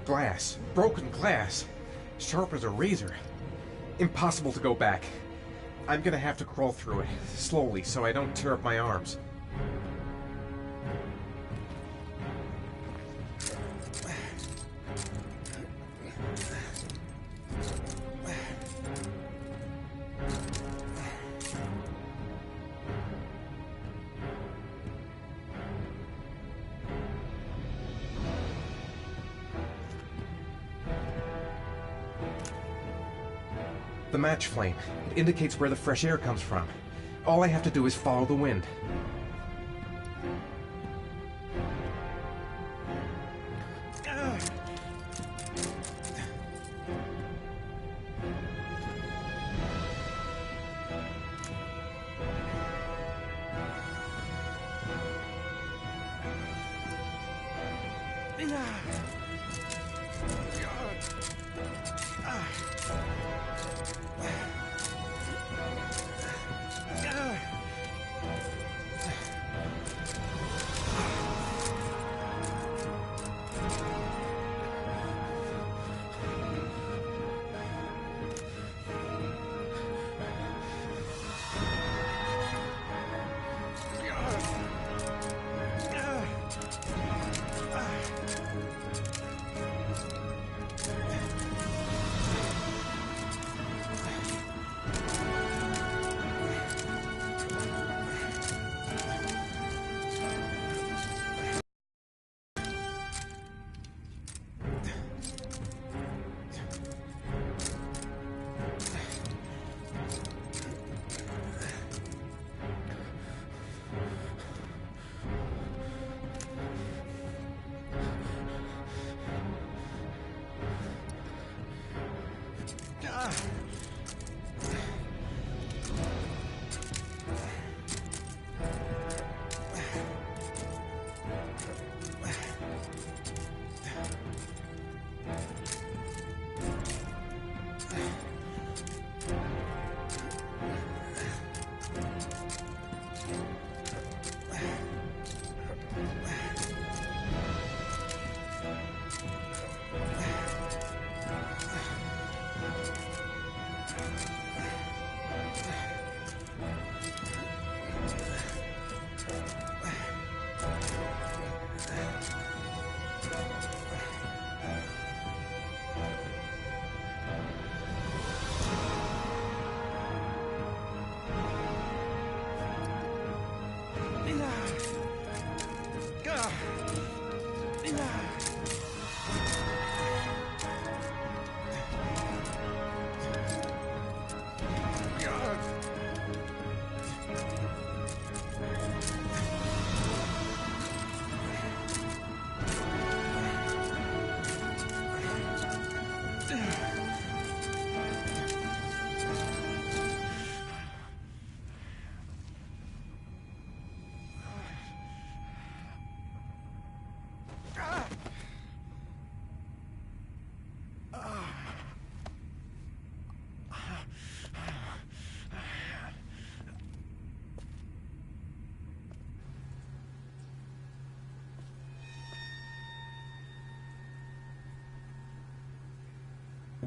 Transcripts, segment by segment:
Glass. Broken glass. Sharp as a razor. Impossible to go back. I'm gonna have to crawl through it, slowly, so I don't tear up my arms. The match flame. It indicates where the fresh air comes from. All I have to do is follow the wind.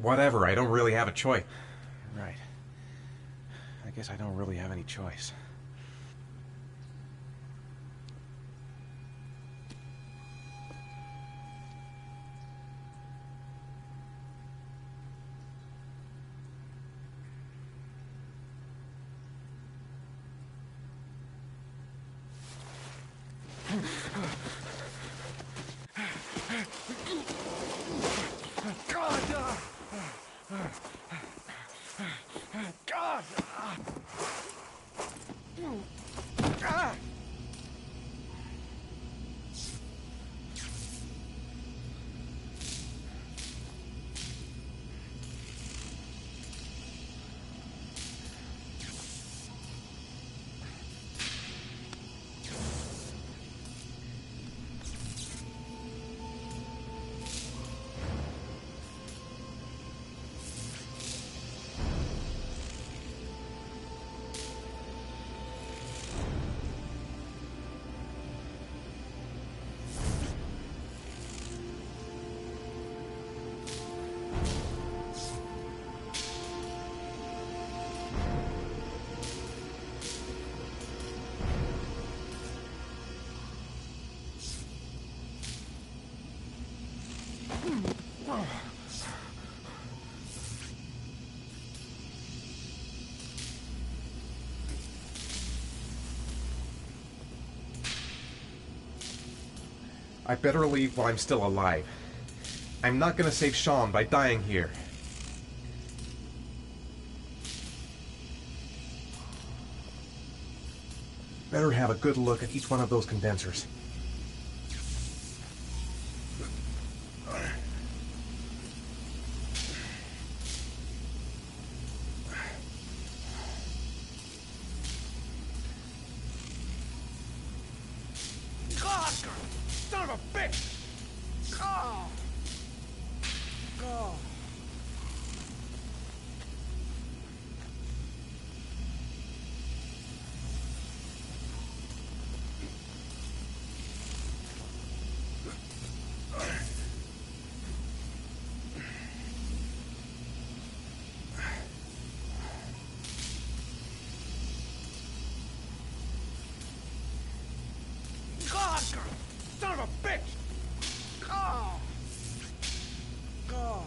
Whatever, I don't really have a choice. Right. I guess I don't really have any choice. I better leave while I'm still alive. I'm not gonna save Sean by dying here. Better have a good look at each one of those condensers. Son of a bitch! Oh. Oh. Son of a bitch! Oh. Oh.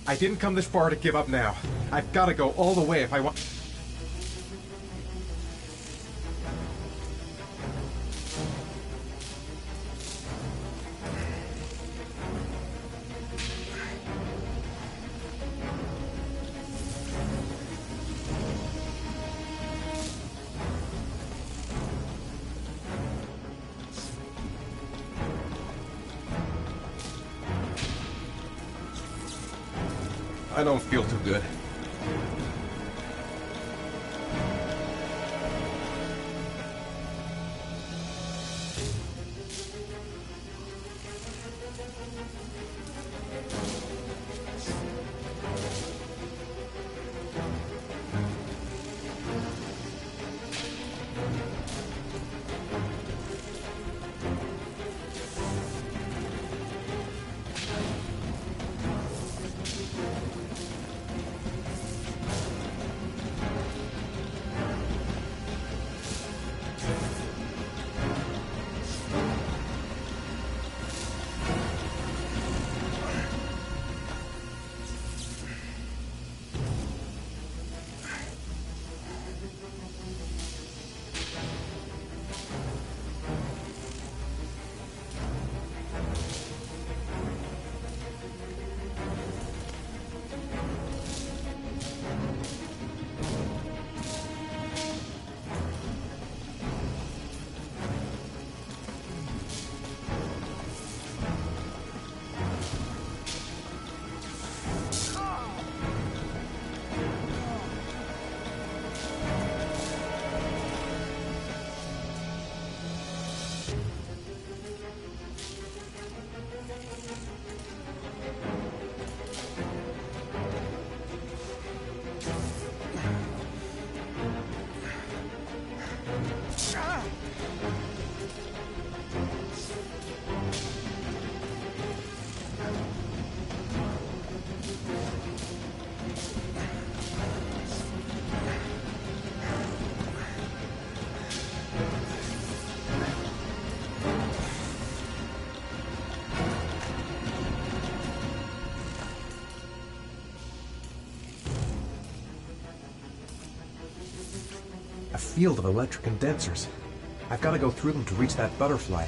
I didn't come this far to give up now. I've got to go all the way if I want... I don't feel too good. A field of electric condensers. I've got to go through them to reach that butterfly.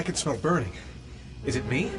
I can smell burning. Is it me?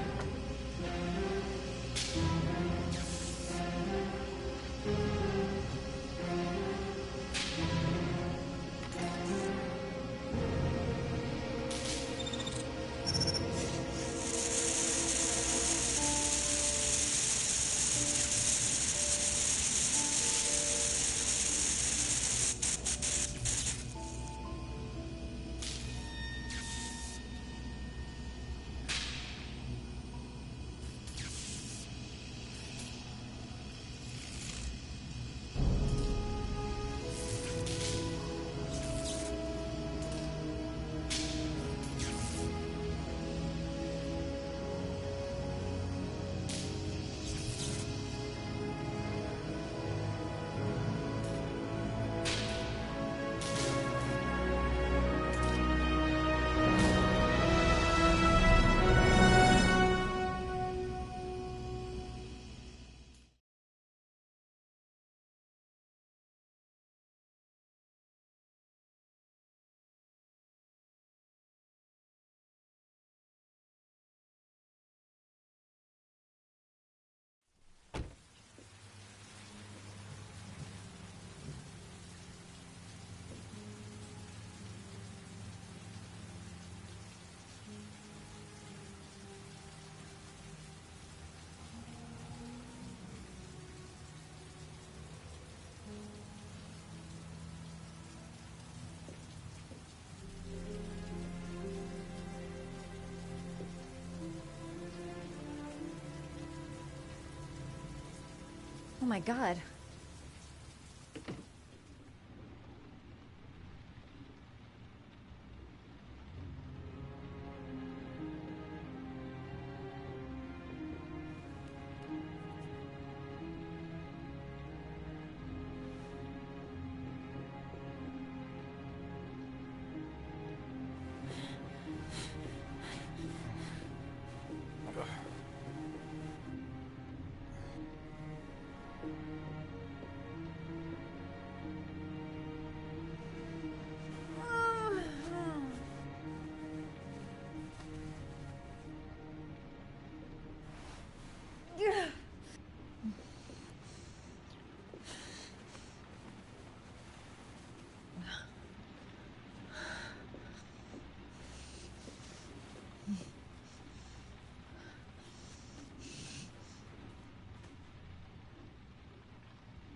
Oh my God.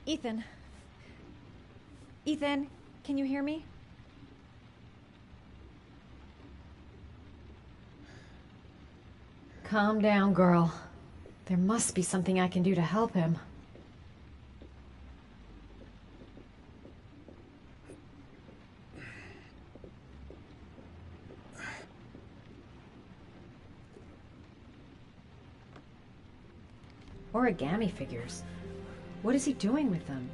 Ethan. Ethan, can you hear me? Calm down, girl. There must be something I can do to help him. Origami figures. What is he doing with them?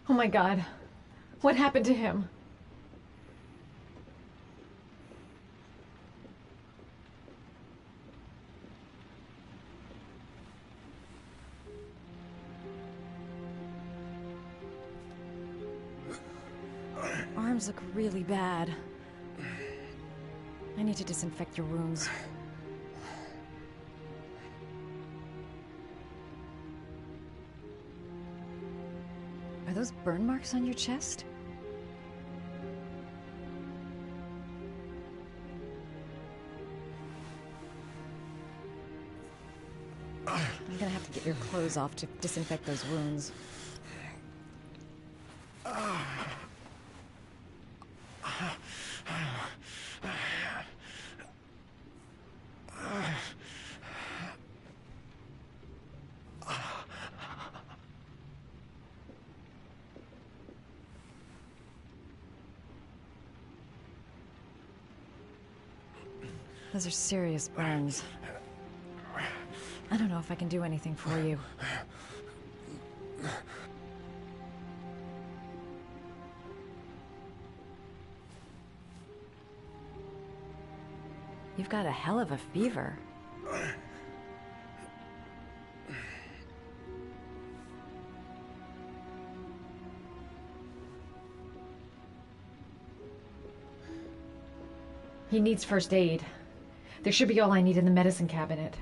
Oh my God. What happened to him? burns look really bad. I need to disinfect your wounds. Are those burn marks on your chest? I'm gonna have to get your clothes off to disinfect those wounds. Those are serious burns. I don't know if I can do anything for you. You've got a hell of a fever. He needs first aid. There should be all I need in the medicine cabinet.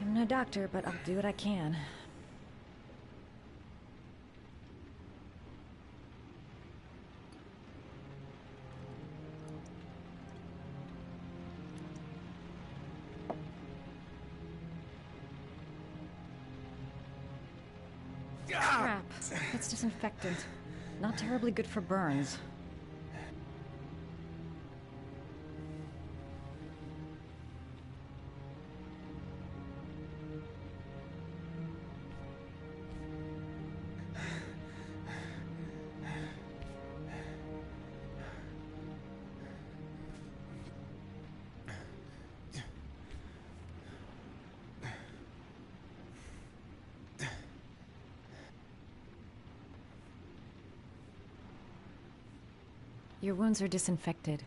I'm no doctor, but I'll do what I can. Crap. It's disinfectant. Not terribly good for burns. Your wounds are disinfected.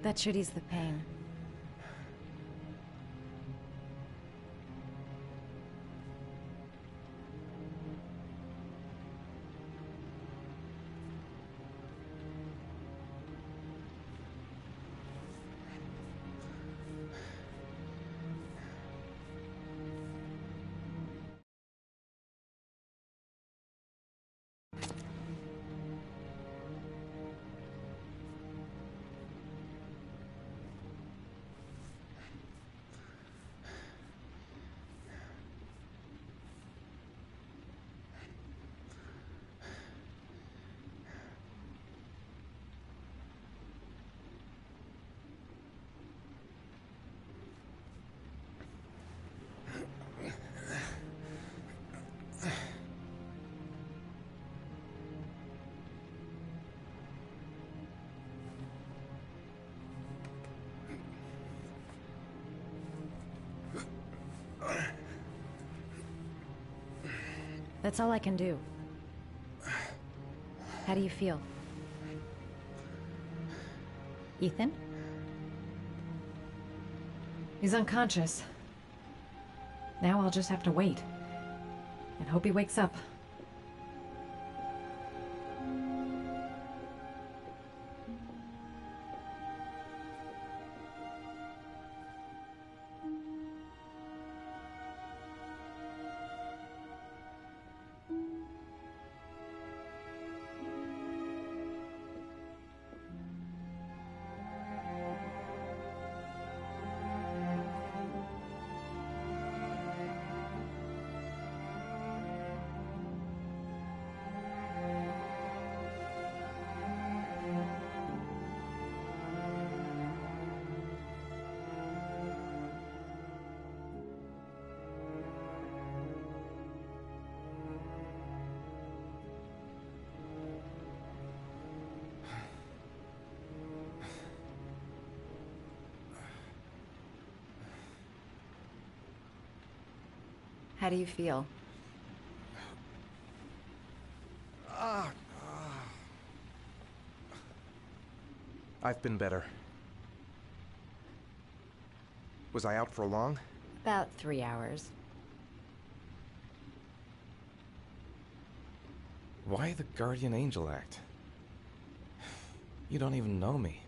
That should ease the pain. That's all I can do. How do you feel? Ethan? He's unconscious. Now I'll just have to wait. And hope he wakes up. How do you feel? I've been better. Was I out for long? About 3 hours. Why the guardian angel act? You don't even know me.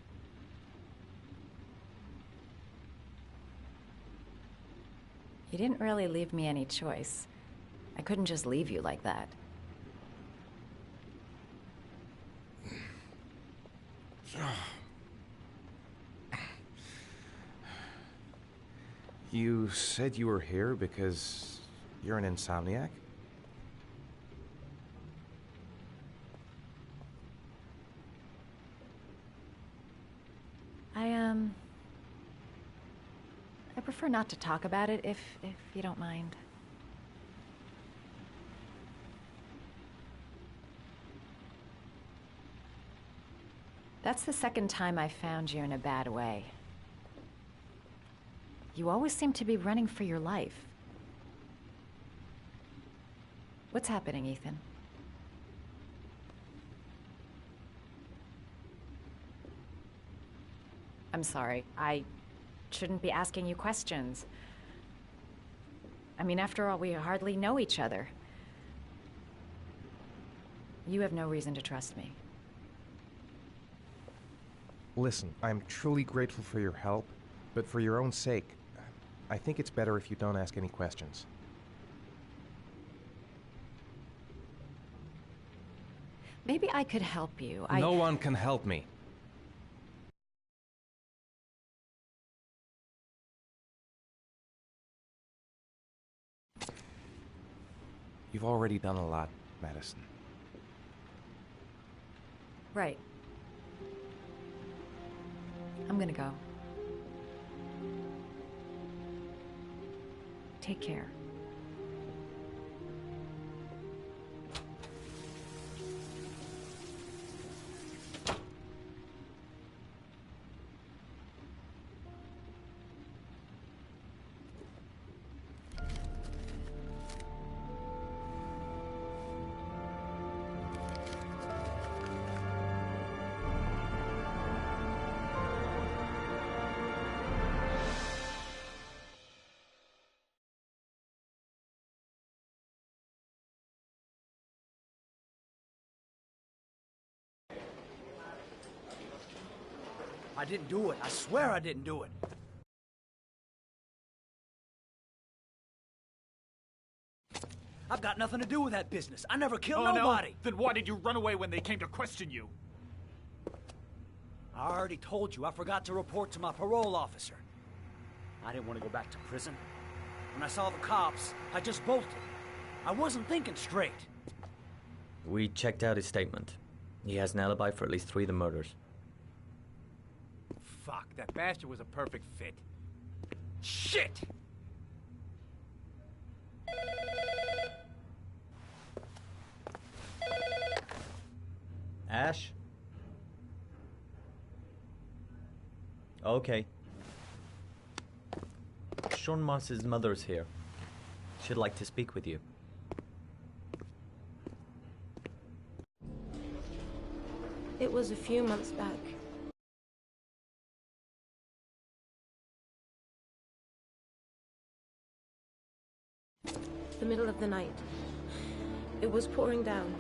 You didn't really leave me any choice. I couldn't just leave you like that. You said you were here because you're an insomniac? I prefer not to talk about it if you don't mind. That's the second time I found you in a bad way. You always seem to be running for your life. What's happening, Ethan? I'm sorry. I shouldn't be asking you questions. I mean, after all, we hardly know each other. You have no reason to trust me. Listen, I'm truly grateful for your help, but for your own sake, I think it's better if you don't ask any questions. Maybe I could help you. No one can help me. You've already done a lot, Madison. Right. I'm gonna go. Take care. I didn't do it. I swear I didn't do it. I've got nothing to do with that business. I never killed nobody. No? Then why did you run away when they came to question you? I already told you I forgot to report to my parole officer. I didn't want to go back to prison. When I saw the cops, I just bolted. I wasn't thinking straight. We checked out his statement. He has an alibi for at least 3 of the murders. Fuck, that bastard was a perfect fit. Shit! Ash? Okay. Sean Moss's mother's here. She'd like to speak with you. It was a few months back. The middle of the night. It was pouring down.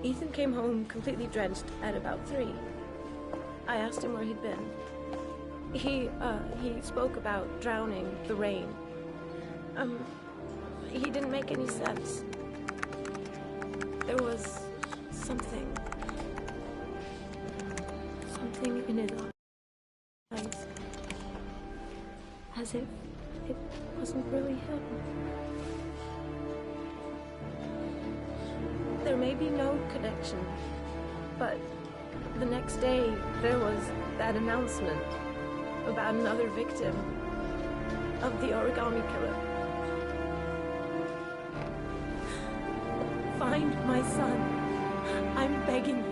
Ethan came home completely drenched at about 3. I asked him where he'd been. He spoke about drowning, the rain. He didn't make any sense. There was something in his eyes. As if it wasn't really him. There may be no connection, but the next day there was that announcement about another victim of the origami killer. Find my son. I'm begging you.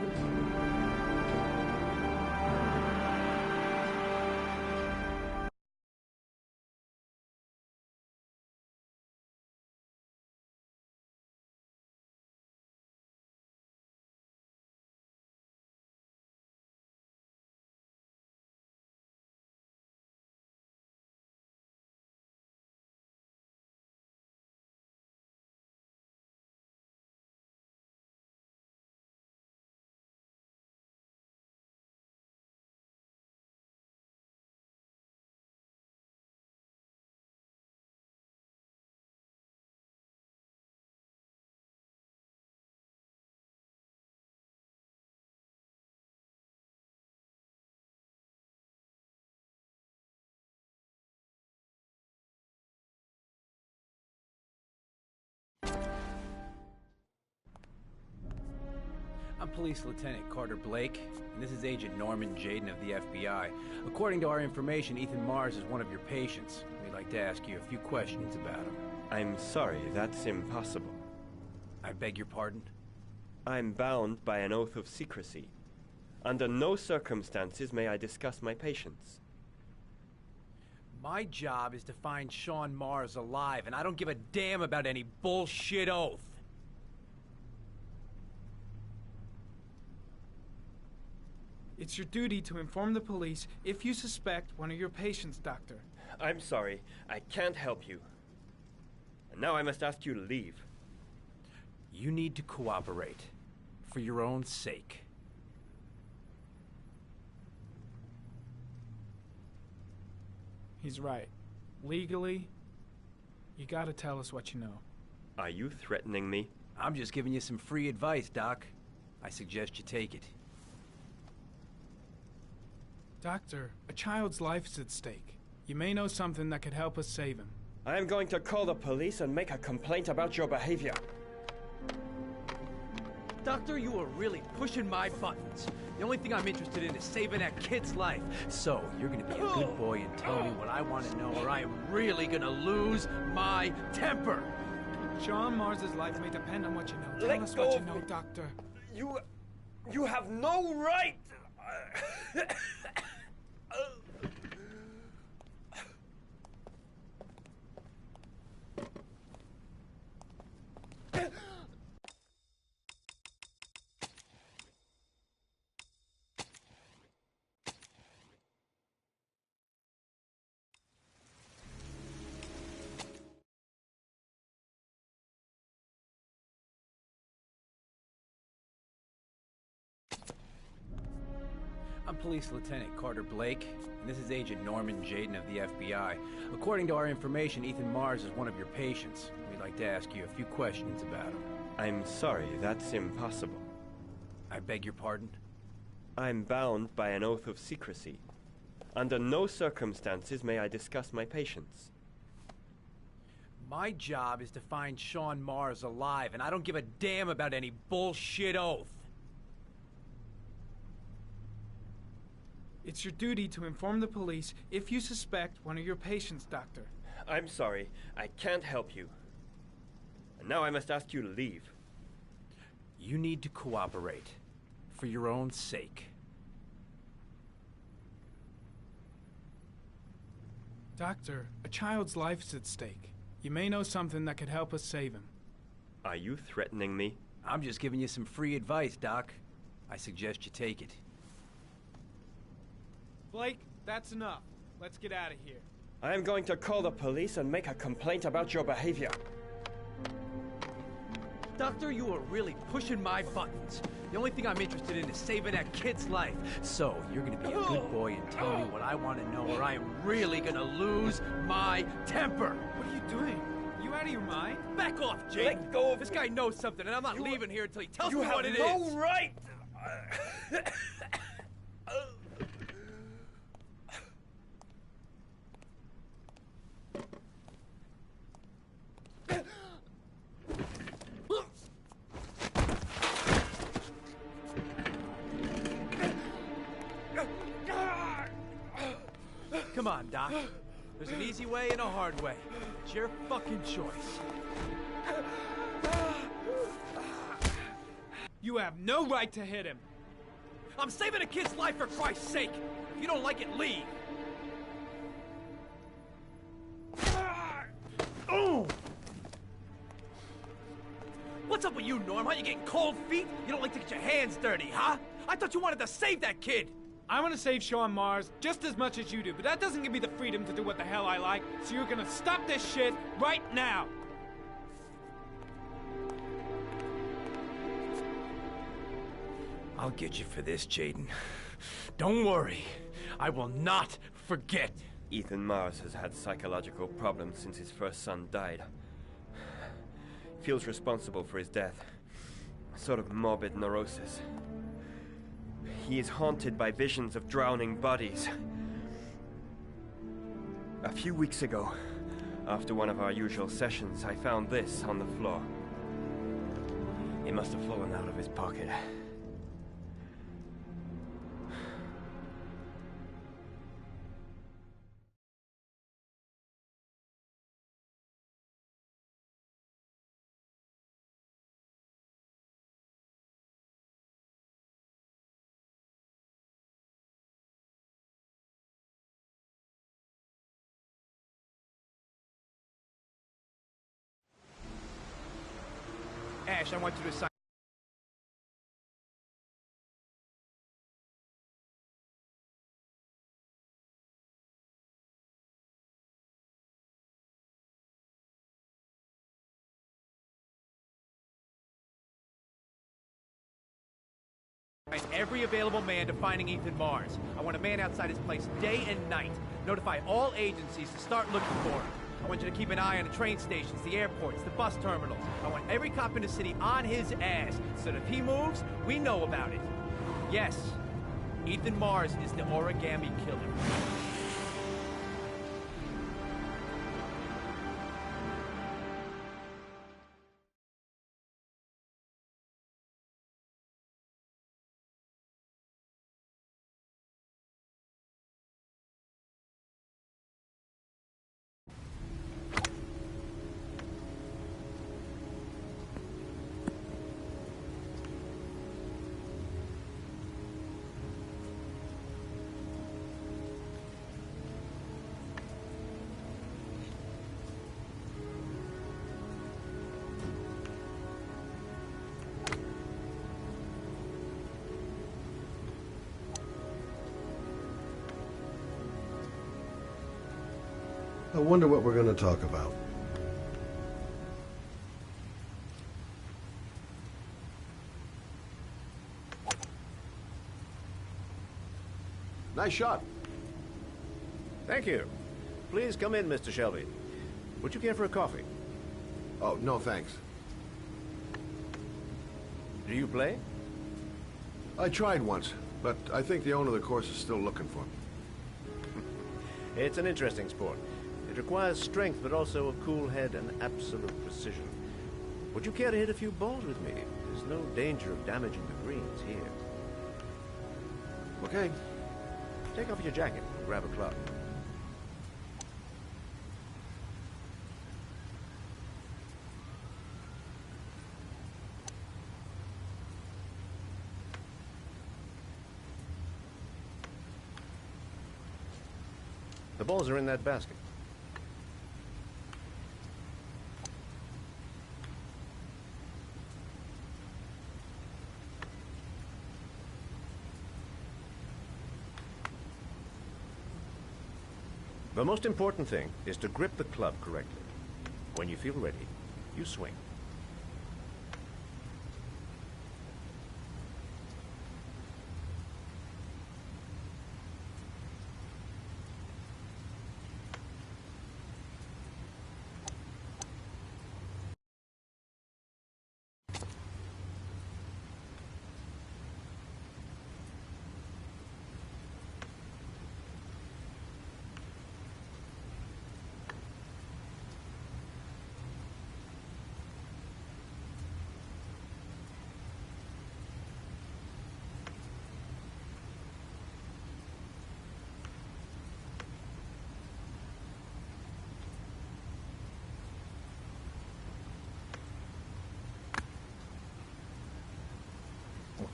I'm Police Lieutenant Carter Blake, and this is Agent Norman Jaden of the FBI. According to our information, Ethan Mars is one of your patients. We'd like to ask you a few questions about him. I'm sorry, that's impossible. I beg your pardon? I'm bound by an oath of secrecy. Under no circumstances may I discuss my patients. My job is to find Sean Mars alive, and I don't give a damn about any bullshit oath. It's your duty to inform the police if you suspect one of your patients, Doctor. I'm sorry, I can't help you. And now I must ask you to leave. You need to cooperate, for your own sake. He's right. Legally, you gotta tell us what you know. Are you threatening me? I'm just giving you some free advice, Doc. I suggest you take it. Doctor, a child's life is at stake. You may know something that could help us save him. I am going to call the police and make a complaint about your behavior. Doctor, you are really pushing my buttons. The only thing I'm interested in is saving that kid's life. So, you're gonna be a good boy and tell me what I want to know, or I am really gonna lose my temper. Sean Mars's life may depend on what you know. Tell Let us go what you of know, me. Doctor. You have no right! I'm Police Lieutenant Carter Blake, and this is Agent Norman Jaden of the FBI. According to our information, Ethan Mars is one of your patients. We'd like to ask you a few questions about him. I'm sorry, that's impossible. I beg your pardon? I'm bound by an oath of secrecy. Under no circumstances may I discuss my patients. My job is to find Sean Mars alive, and I don't give a damn about any bullshit oath. It's your duty to inform the police if you suspect one of your patients, Doctor. I'm sorry, I can't help you. And now I must ask you to leave. You need to cooperate, for your own sake. Doctor, a child's life is at stake. You may know something that could help us save him. Are you threatening me? I'm just giving you some free advice, Doc. I suggest you take it. Blake, that's enough. Let's get out of here. I am going to call the police and make a complaint about your behavior. Doctor, you are really pushing my buttons. The only thing I'm interested in is saving that kid's life. So, you're gonna be a good boy and tell me what I want to know, or I am really gonna lose my temper. What are you doing? You out of your mind? Back off, Jake. Let go of This me. guy knows something, and I'm not leaving here until he tells You me have what it no is. right! Come on, Doc. There's an easy way and a hard way. It's your fucking choice. You have no right to hit him. I'm saving a kid's life for Christ's sake. If you don't like it, leave. What's up with you, Norm? Are you getting cold feet? You don't like to get your hands dirty, huh? I thought you wanted to save that kid. I want to save Sean Mars just as much as you do, but that doesn't give me the freedom to do what the hell I like, so you're gonna stop this shit right now! I'll get you for this, Jaden. Don't worry. I will not forget. Ethan Mars has had psychological problems since his first son died. Feels responsible for his death. A sort of morbid neurosis. He is haunted by visions of drowning bodies. A few weeks ago, after one of our usual sessions, I found this on the floor. It must have fallen out of his pocket. Ash, I want you to sign. Every available man to finding Ethan Mars. I want a man outside his place day and night. Notify all agencies to start looking for him. I want you to keep an eye on the train stations, the airports, the bus terminals. I want every cop in the city on his ass, so that if he moves, we know about it. Yes, Ethan Mars is the origami killer. I wonder what we're going to talk about. Nice shot. Thank you. Please come in, Mr. Shelby. Would you care for a coffee? Oh, no thanks. Do you play? I tried once, but I think the owner of the course is still looking for me. It's an interesting sport. It requires strength, but also a cool head and absolute precision. Would you care to hit a few balls with me? There's no danger of damaging the greens here. Okay. Take off your jacket and grab a club. The balls are in that basket. The most important thing is to grip the club correctly. When you feel ready, you swing.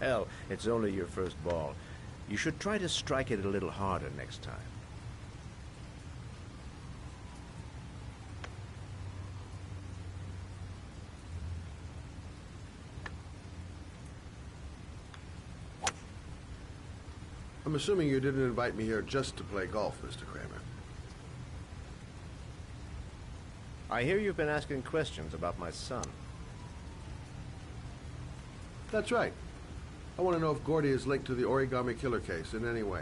Hell, it's only your first ball. You should try to strike it a little harder next time. I'm assuming you didn't invite me here just to play golf, Mr. Kramer. I hear you've been asking questions about my son. That's right. I want to know if Gordy is linked to the origami killer case in any way.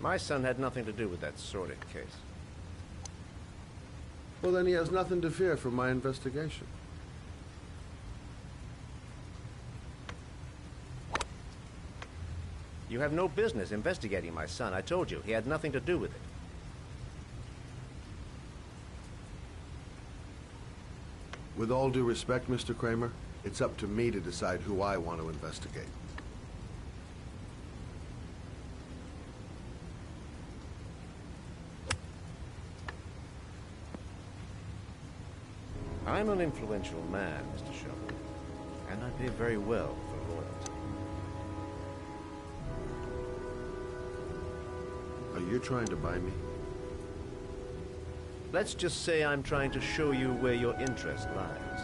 My son had nothing to do with that sordid case. Well, then he has nothing to fear from my investigation. You have no business investigating my son. I told you, he had nothing to do with it. With all due respect, Mr. Kramer, it's up to me to decide who I want to investigate. I'm an influential man, Mr. Shelby, and I pay very well for loyalty. Are you trying to buy me? Let's just say I'm trying to show you where your interest lies.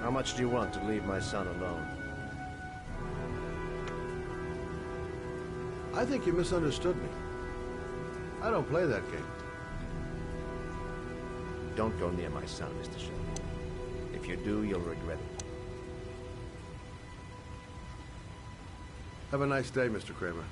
How much do you want to leave my son alone? I think you misunderstood me. I don't play that game. Don't go near my son, Mr. Shelby. If you do, you'll regret it. Have a nice day, Mr. Kramer.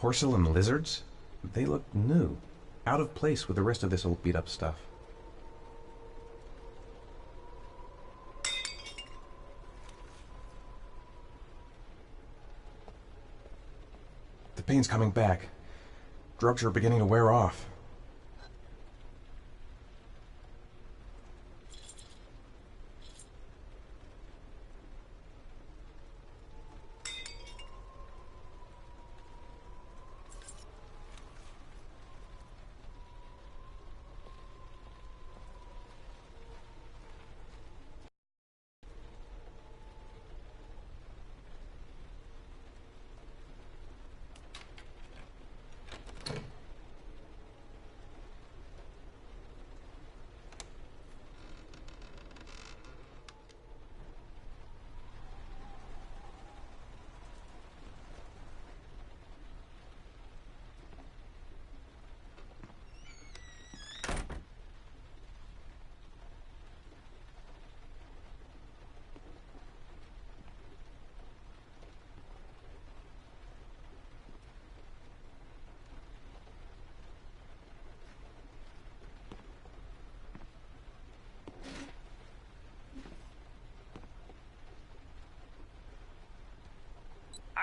Porcelain lizards? They look new. Out of place with the rest of this old beat-up stuff. The pain's coming back. Drugs are beginning to wear off.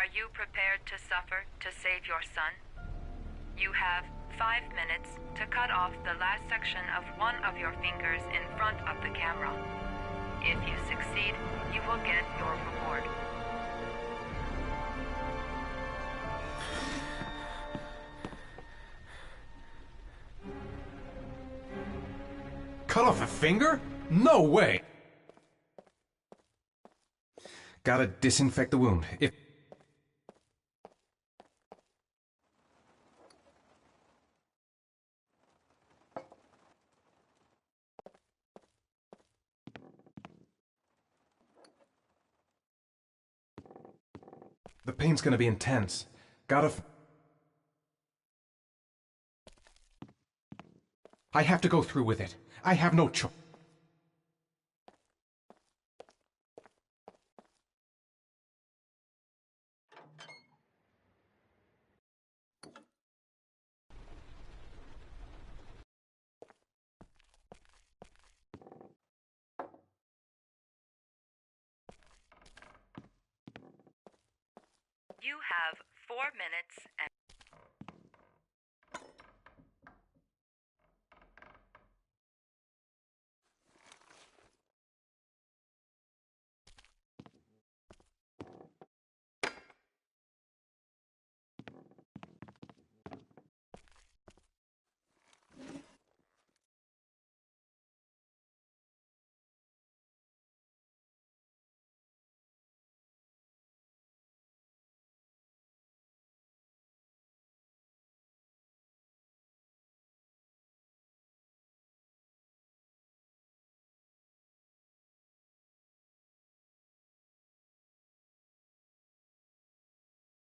Are you prepared to suffer to save your son? You have 5 minutes to cut off the last section of one of your fingers in front of the camera. If you succeed, you will get your reward. Cut off a finger? No way! Gotta disinfect the wound. If... The pain's gonna be intense. I have to go through with it. I have no choice. You have 4 minutes and